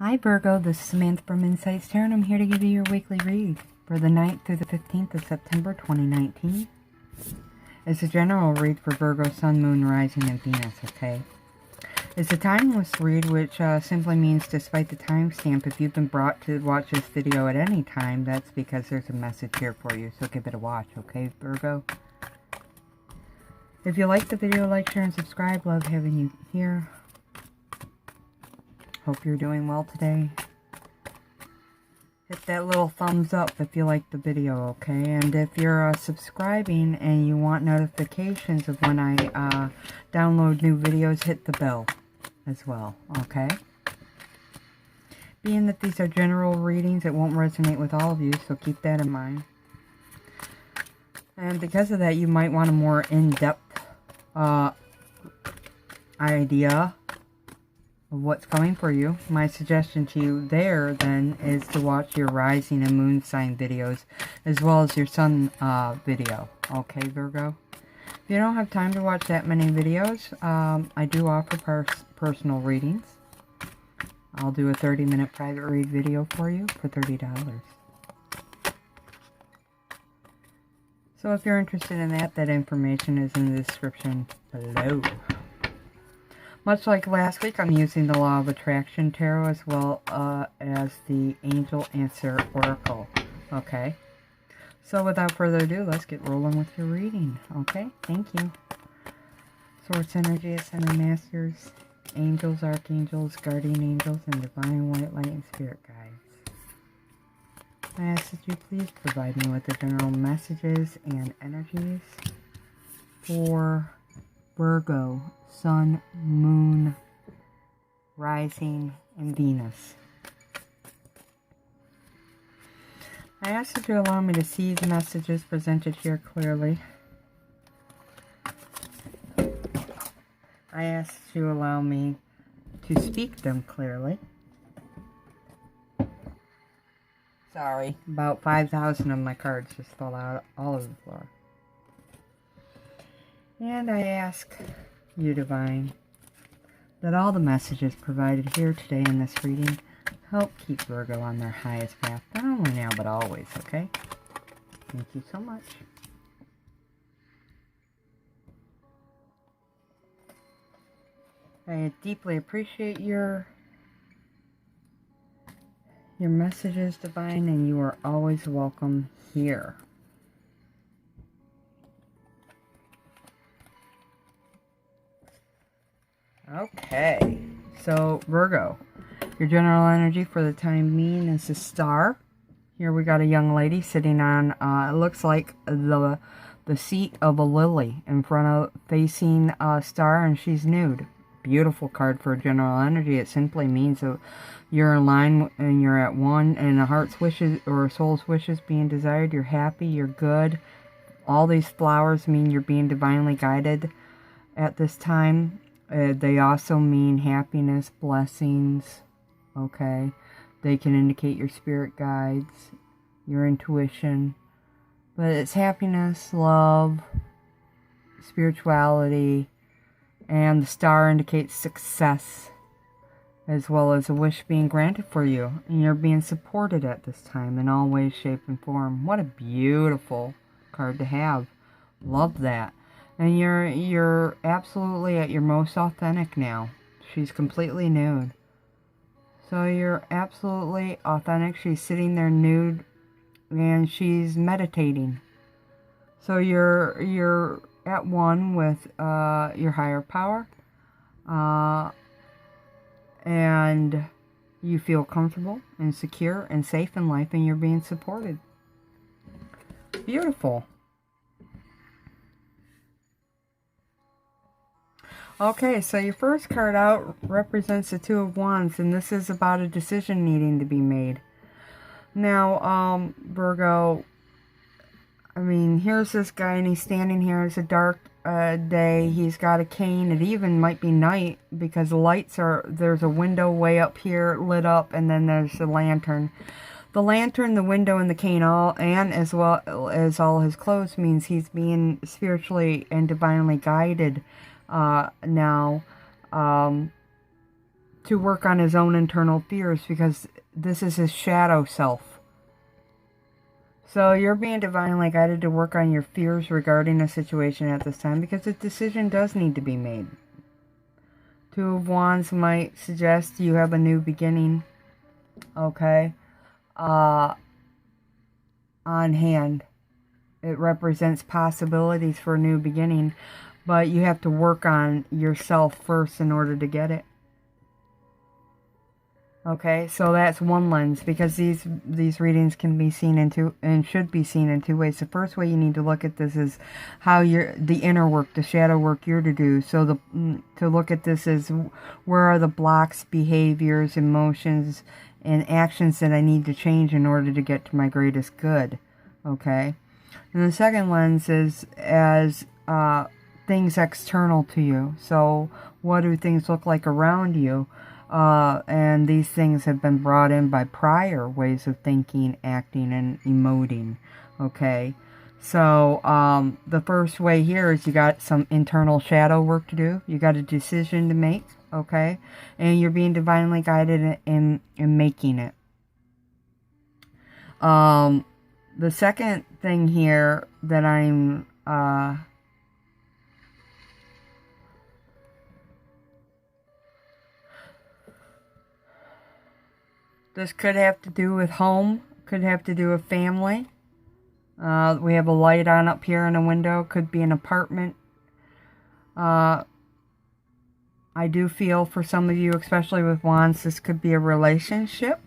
Hi Virgo, this is Samantha from Insights Tarot, and I'm here to give you your weekly read for the 9th through the 15th of September 2019. It's a general read for Virgo, Sun, Moon, Rising, and Venus, okay? It's a timeless read, which simply means despite the timestamp, if you've been brought to watch this video at any time, that's because there's a message here for you, so give it a watch, okay, Virgo? If you like the video, like, share, and subscribe. Love having you here. Hope you're doing well today. Hit that little thumbs up if you like the video, okay? And if you're subscribing and you want notifications of when I download new videos, hit the bell as well, okay? Being that these are general readings, it won't resonate with all of you, so keep that in mind. And because of that, you might want a more in-depth idea of what's coming for you. My suggestion to you there then is to watch your rising and moon sign videos as well as your sun video. Okay, Virgo? If you don't have time to watch that many videos, I do offer personal readings. I'll do a 30-minute private read video for you for $30. So if you're interested in that, that information is in the description below. Much like last week, I'm using the Law of Attraction Tarot as well as the Angel Answer Oracle. Okay? So without further ado, let's get rolling with your reading. Okay? Thank you. Source Energy, Ascended Masters, Angels, Archangels, Guardian Angels, and Divine White Light and Spirit Guides. I ask that you please provide me with the general messages and energies for Virgo, Sun, Moon, Rising, and Venus. I ask that you allow me to see the messages presented here clearly. I ask that you allow me to speak them clearly. Sorry, about 5,000 of my cards just fell out all over the floor. And I ask you, Divine, that all the messages provided here today in this reading help keep Virgo on their highest path, not only now but always, okay? Thank you so much. I deeply appreciate your messages, Divine, and you are always welcome here. Okay, so Virgo, your general energy for the time being is a star. Here we got a young lady sitting on, it looks like the seat of a lily in front of, facing a star, and she's nude. Beautiful card for general energy. It simply means that you're in line and you're at one, and a heart's wishes or a soul's wishes being desired. You're happy, you're good. All these flowers mean you're being divinely guided at this time. They also mean happiness, blessings, okay? They can indicate your spirit guides, your intuition. But it's happiness, love, spirituality, and the star indicates success, as well as a wish being granted for you. And you're being supported at this time in all ways, shape, and form. What a beautiful card to have. Love that. And you're absolutely at your most authentic now. She's completely nude. So you're absolutely authentic. She's sitting there nude and she's meditating. So you're at one with your higher power. And you feel comfortable and secure and safe in life, and you're being supported. Beautiful. Okay, so your first card out represents the Two of Wands, and this is about a decision needing to be made. Now, Virgo, I mean, here's this guy, and he's standing here. It's a dark day. He's got a cane. It even might be night, because the lights are, there's a window way up here lit up, and then there's the lantern. The lantern, the window, and the cane, all, and as well as all his clothes, means he's being spiritually and divinely guided now to work on his own internal fears, because this is his shadow self. So you're being divinely guided to work on your fears regarding a situation at this time, because a decision does need to be made. Two of Wands might suggest you have a new beginning, okay, on hand. It represents possibilities for a new beginning, but you have to work on yourself first in order to get it. Okay, so that's one lens, because these readings can be seen in two, and should be seen in two ways. The first way you need to look at this is how the inner work, the shadow work you're to do. So to look at this is, where are the blocks, behaviors, emotions, and actions that I need to change in order to get to my greatest good. Okay, and the second lens is as things external to you. So what do things look like around you? And these things have been brought in by prior ways of thinking, acting, and emoting. Okay, so the first way here is you got some internal shadow work to do. You got a decision to make. Okay, and you're being divinely guided in making it. The second thing here that I'm this could have to do with home, could have to do with family. We have a light on up here in a window, could be an apartment. I do feel for some of you, especially with Wands, this could be a relationship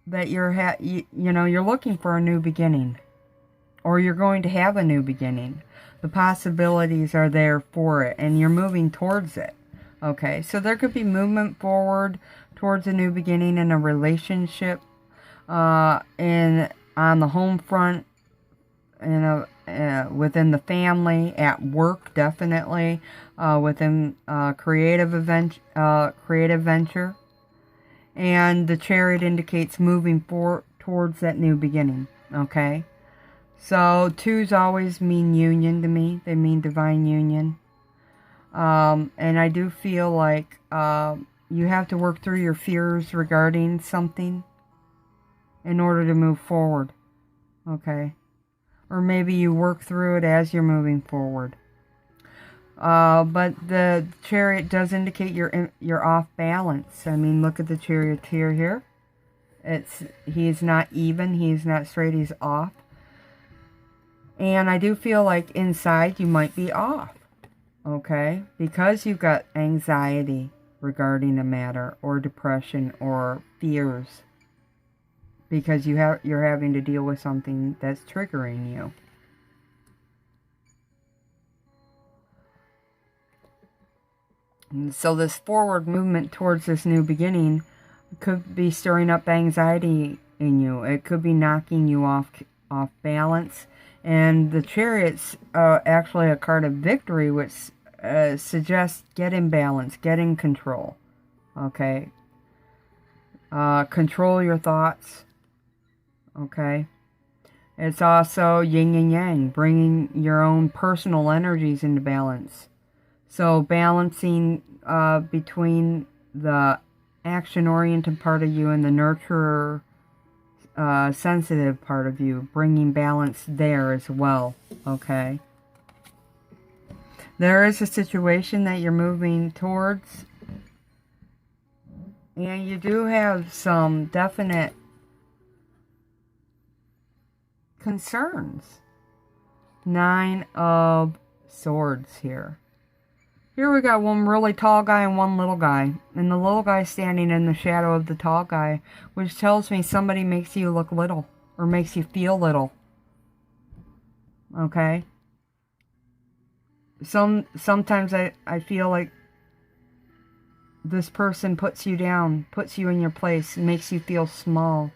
that you're you're looking for a new beginning, or you're going to have a new beginning. The possibilities are there for it, and you're moving towards it. Okay, so there could be movement forward towards a new beginning in a relationship, on the home front, within the family, at work, definitely, within creative venture. And the Chariot indicates moving towards that new beginning. Okay, so twos always mean union to me. They mean divine union. And I do feel like you have to work through your fears regarding something in order to move forward. Okay, or maybe you work through it as you're moving forward. But the Chariot does indicate you're off balance. I mean, look at the Charioteer here. He's not even, he's not straight, he's off. And I do feel like inside you might be off. Okay, because you've got anxiety regarding a matter, or depression, or fears, because you're having to deal with something that's triggering you. And so this forward movement towards this new beginning could be stirring up anxiety in you. It could be knocking you off balance. And the Chariot's actually a card of victory, which suggests get in balance, get in control. Okay, control your thoughts. Okay, it's also yin and yang, bringing your own personal energies into balance. So balancing between the action-oriented part of you and the nurturer, sensitive part of you, bringing balance there as well. Okay, there is a situation that you're moving towards, and you do have some definite concerns. 9 of Swords here. Here we got one really tall guy and one little guy. And the little guy standing in the shadow of the tall guy, which tells me somebody makes you look little, or makes you feel little. Okay? Sometimes I feel like this person puts you down, puts you in your place, makes you feel small.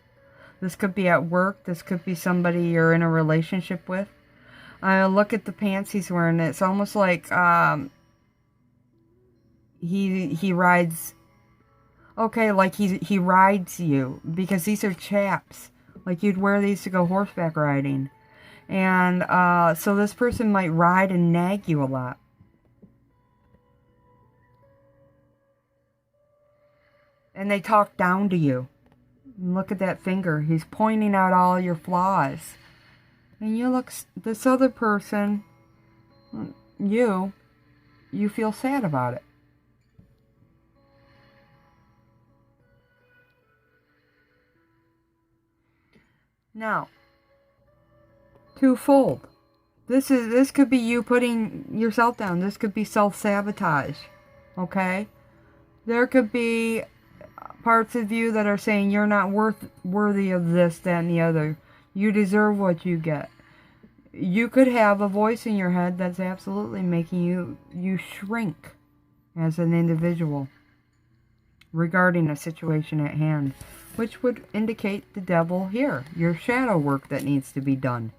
This could be at work. This could be somebody you're in a relationship with. Look at the pants he's wearing. It's almost like he rides. Okay, like he rides you, because these are chaps. Like you'd wear these to go horseback riding. And so this person might ride and nag you a lot. And they talk down to you. And look at that finger. He's pointing out all your flaws. And you look, this other person, you feel sad about it. Now, twofold. This could be you putting yourself down. This could be self-sabotage. Okay? There could be parts of you that are saying you're not worthy of this, that, and the other. You deserve what you get. You could have a voice in your head that's absolutely making you shrink as an individual regarding a situation at hand, which would indicate the devil here, your shadow work that needs to be done.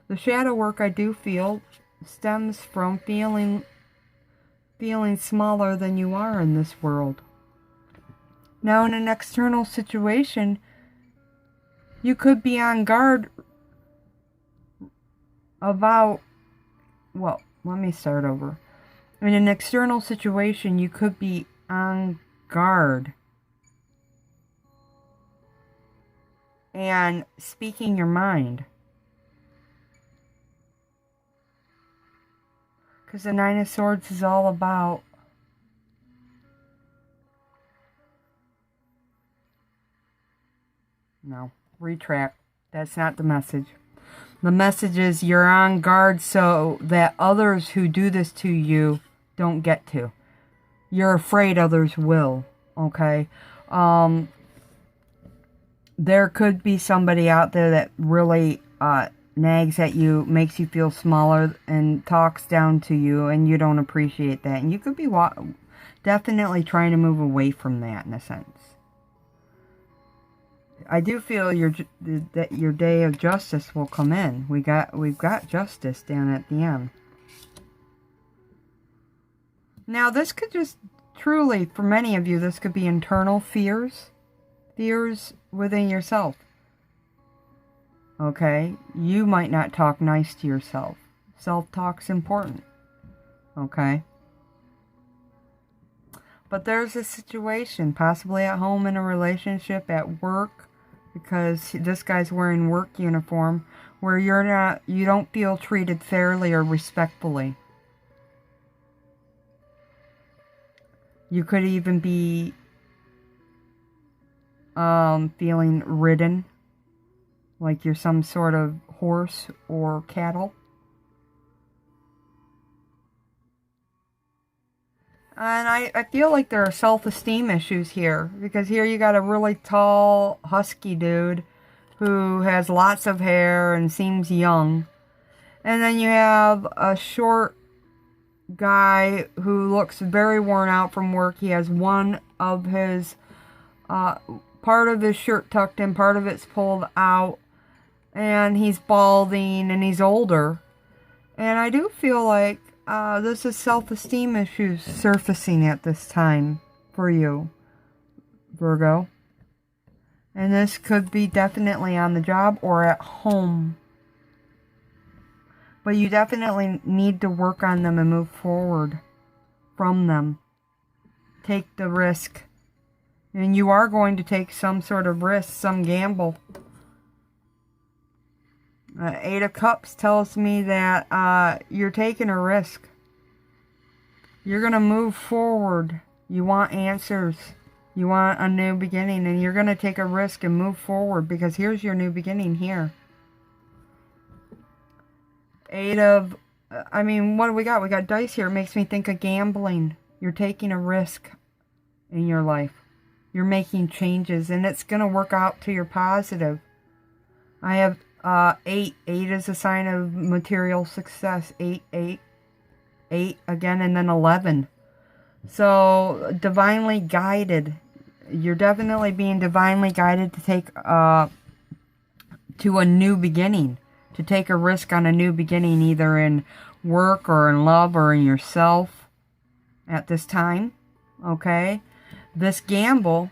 The shadow work, I do feel, stems from feeling smaller than you are in this world. Now, in an external situation, you could be on guard about, well, let me start over. In an external situation, you could be on guard and speaking your mind. Because the Nine of Swords is all about no, retract. That's not the message. The message is you're on guard so that others who do this to you don't get to. You're afraid others will. Okay? There could be somebody out there that really nags at you, makes you feel smaller, and talks down to you, and you don't appreciate that. And you could be definitely trying to move away from that in a sense. I do feel that your day of justice will come in. We've got justice down at the end. Now, this could just truly, for many of you, this could be internal fears within yourself. Okay? You might not talk nice to yourself. Self-talk's important. Okay? But there's a situation, possibly at home, in a relationship, at work, because this guy's wearing work uniform, where you don't feel treated fairly or respectfully. You could even be feeling ridden, like you're some sort of horse or cattle. And I feel like there are self-esteem issues here. Because here you got a really tall, husky dude who has lots of hair and seems young. And then you have a short guy who looks very worn out from work. He has one of his, part of his shirt tucked in, part of it's pulled out. And he's balding and he's older. And I do feel like this is self-esteem issues surfacing at this time for you, Virgo. And this could be definitely on the job or at home. But you definitely need to work on them and move forward from them. Take the risk. And you are going to take some sort of risk, some gamble. Eight of Cups tells me that you're taking a risk. You're going to move forward. You want answers. You want a new beginning. And you're going to take a risk and move forward. Because here's your new beginning here. Eight of... I mean, what do we got? We got dice here. It makes me think of gambling. You're taking a risk in your life. You're making changes. And it's going to work out to your positive. I have... 8 is a sign of material success. 8 again, and then 11. So divinely guided. You're definitely being divinely guided to take to a new beginning, to take a risk on a new beginning, either in work or in love or in yourself at this time. Okay, this gamble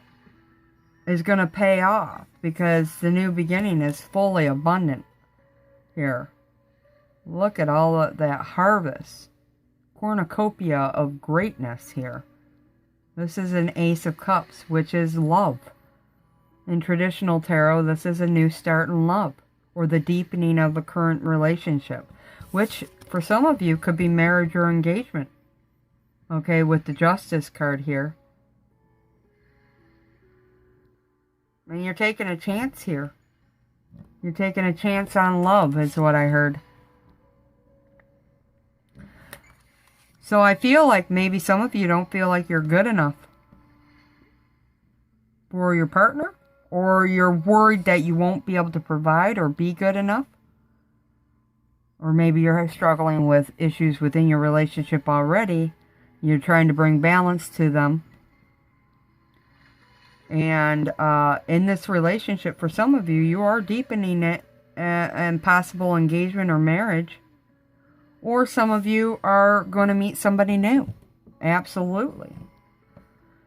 is going to pay off. Because the new beginning is fully abundant here. Look at all of that harvest. Cornucopia of greatness here. This is an Ace of Cups, which is love. In traditional tarot, this is a new start in love, or the deepening of a current relationship, which for some of you could be marriage or engagement. Okay, with the Justice card here. And you're taking a chance here. You're taking a chance on love, is what I heard. So I feel like maybe some of you don't feel like you're good enough for your partner, or you're worried that you won't be able to provide or be good enough. Or maybe you're struggling with issues within your relationship already. You're trying to bring balance to them. And in this relationship, for some of you, you are deepening it and possible engagement or marriage. Or some of you are going to meet somebody new. Absolutely.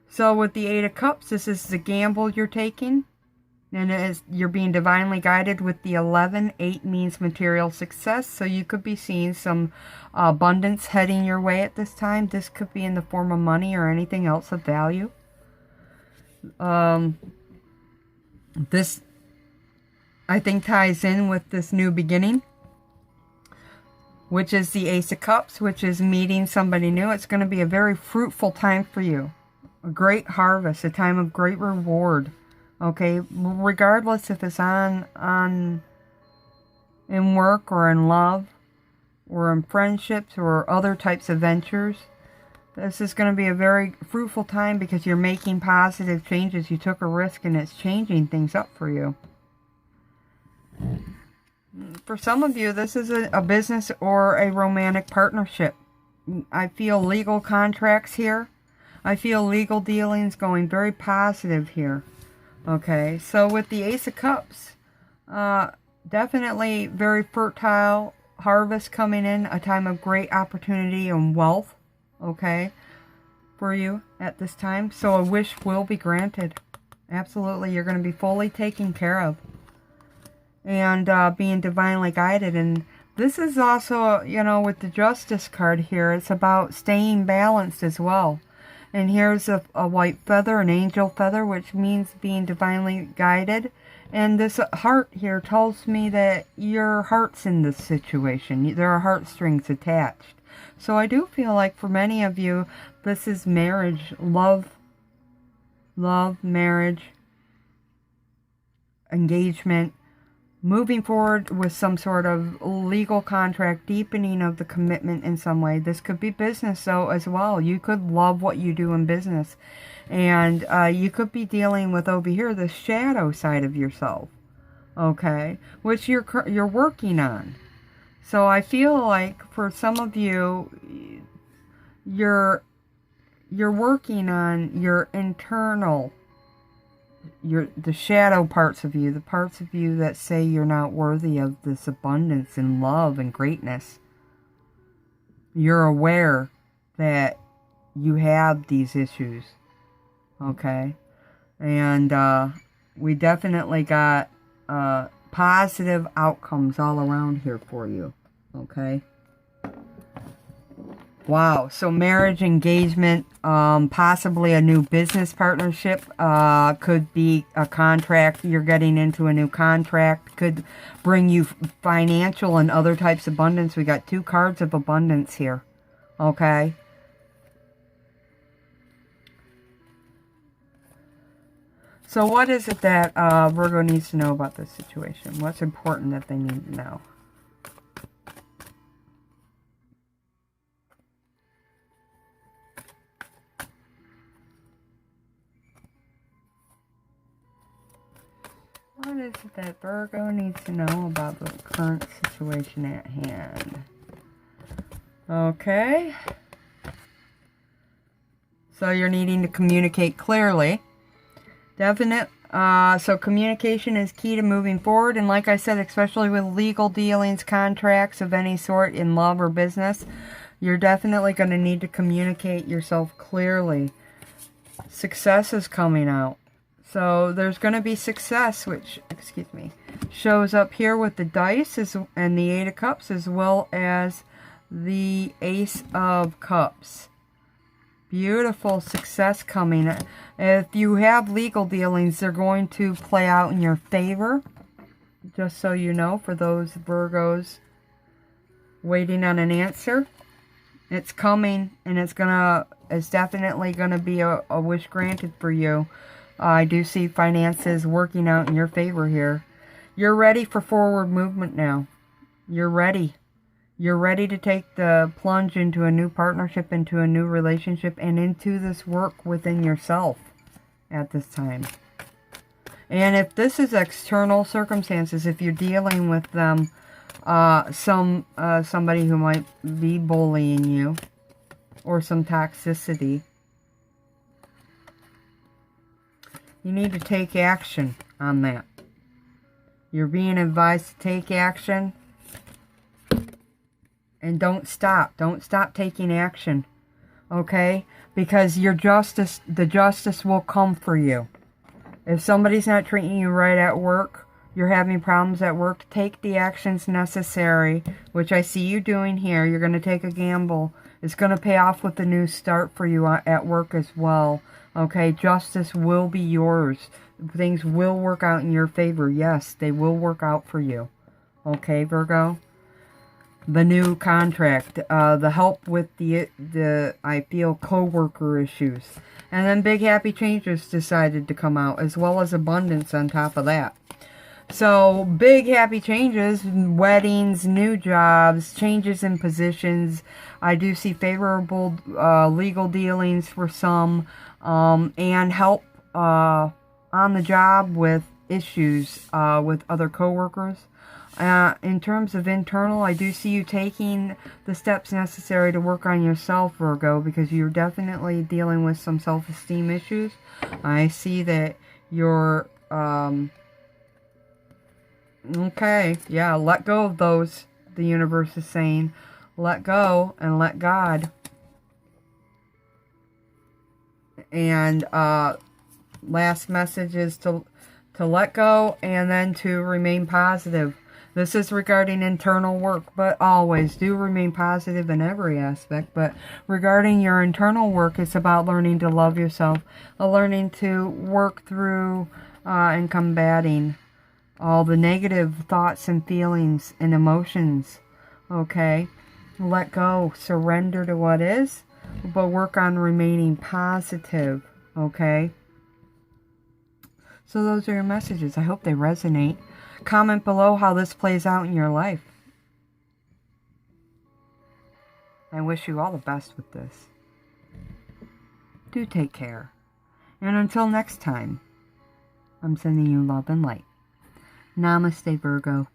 So with the Eight of Cups, this is the gamble you're taking. And you're being divinely guided with the 11. 8 means material success. So you could be seeing some abundance heading your way at this time. This could be in the form of money or anything else of value. This, I think, ties in with this new beginning, which is the Ace of Cups, which is meeting somebody new. It's going to be a very fruitful time for you. A great harvest, a time of great reward. Okay, regardless if it's in work or in love or in friendships or other types of ventures. This is going to be a very fruitful time because you're making positive changes. You took a risk and it's changing things up for you. For some of you, this is a business or a romantic partnership. I feel legal contracts here. I feel legal dealings going very positive here. Okay, so with the Ace of Cups, definitely very fertile harvest coming in, a time of great opportunity and wealth, okay, for you at this time. So a wish will be granted. Absolutely, you're going to be fully taken care of and being divinely guided. And this is also, you know, with the Justice card here, it's about staying balanced as well. And here's a white feather, an angel feather, which means being divinely guided. And this heart here tells me that your heart's in this situation. There are heartstrings attached. So I do feel like for many of you, this is marriage, love, marriage, engagement, moving forward with some sort of legal contract, deepening of the commitment in some way. This could be business, though, as well. You could love what you do in business. And you could be dealing with, over here, the shadow side of yourself. Okay? Which you're working on. So I feel like for some of you, you're working on your internal, the shadow parts of you, the parts of you that say you're not worthy of this abundance and love and greatness. You're aware that you have these issues, okay? And we definitely got positive outcomes all around here for you, okay? Wow, so marriage, engagement, possibly a new business partnership, could be a contract. You're getting into a new contract, could bring you financial and other types of abundance. We got 2 cards of abundance here, okay? So what is it that Virgo needs to know about this situation? What's important that they need to know? What is it that Virgo needs to know about the current situation at hand? Okay. So you're needing to communicate clearly. Definite. So communication is key to moving forward. And like I said, especially with legal dealings, contracts of any sort in love or business, you're definitely going to need to communicate yourself clearly. Success is coming out. So there's going to be success, which, excuse me, shows up here with the dice and the 8 of Cups, as well as the Ace of Cups. Beautiful success coming. If you have legal dealings, they're going to play out in your favor. Just so you know, for those Virgos waiting on an answer, it's coming, and it's definitely gonna be a wish granted for you. I do see finances working out in your favor here. You're ready for forward movement now. You're ready. You're ready to take the plunge into a new partnership, into a new relationship, and into this work within yourself at this time. And if this is external circumstances, if you're dealing with them, somebody who might be bullying you, or some toxicity, you need to take action on that. You're being advised to take action. And don't stop. Don't stop taking action. Okay? Because the justice will come for you. If somebody's not treating you right at work, you're having problems at work, take the actions necessary, which I see you doing here. You're going to take a gamble. It's going to pay off with a new start for you at work as well. Okay? Justice will be yours. Things will work out in your favor. Yes, they will work out for you. Okay, Virgo? The new contract, the help with the I feel co-worker issues, and then big happy changes decided to come out, as well as abundance on top of that. So big happy changes, weddings, new jobs, changes in positions. I do see favorable legal dealings for some, and help on the job with issues with other co-workers. In terms of internal, I do see you taking the steps necessary to work on yourself, Virgo, because you're definitely dealing with some self-esteem issues. I see that you're, okay, yeah, let go of those, the universe is saying. Let go and let God. And last message is to let go and then to remain positive. This is regarding internal work, but always do remain positive in every aspect. But regarding your internal work, it's about learning to love yourself, learning to work through and combating all the negative thoughts and feelings and emotions. Okay? Let go, surrender to what is, but work on remaining positive. Okay? So those are your messages. I hope they resonate. Comment below how this plays out in your life. I wish you all the best with this. Do take care. And until next time, I'm sending you love and light. Namaste, Virgo.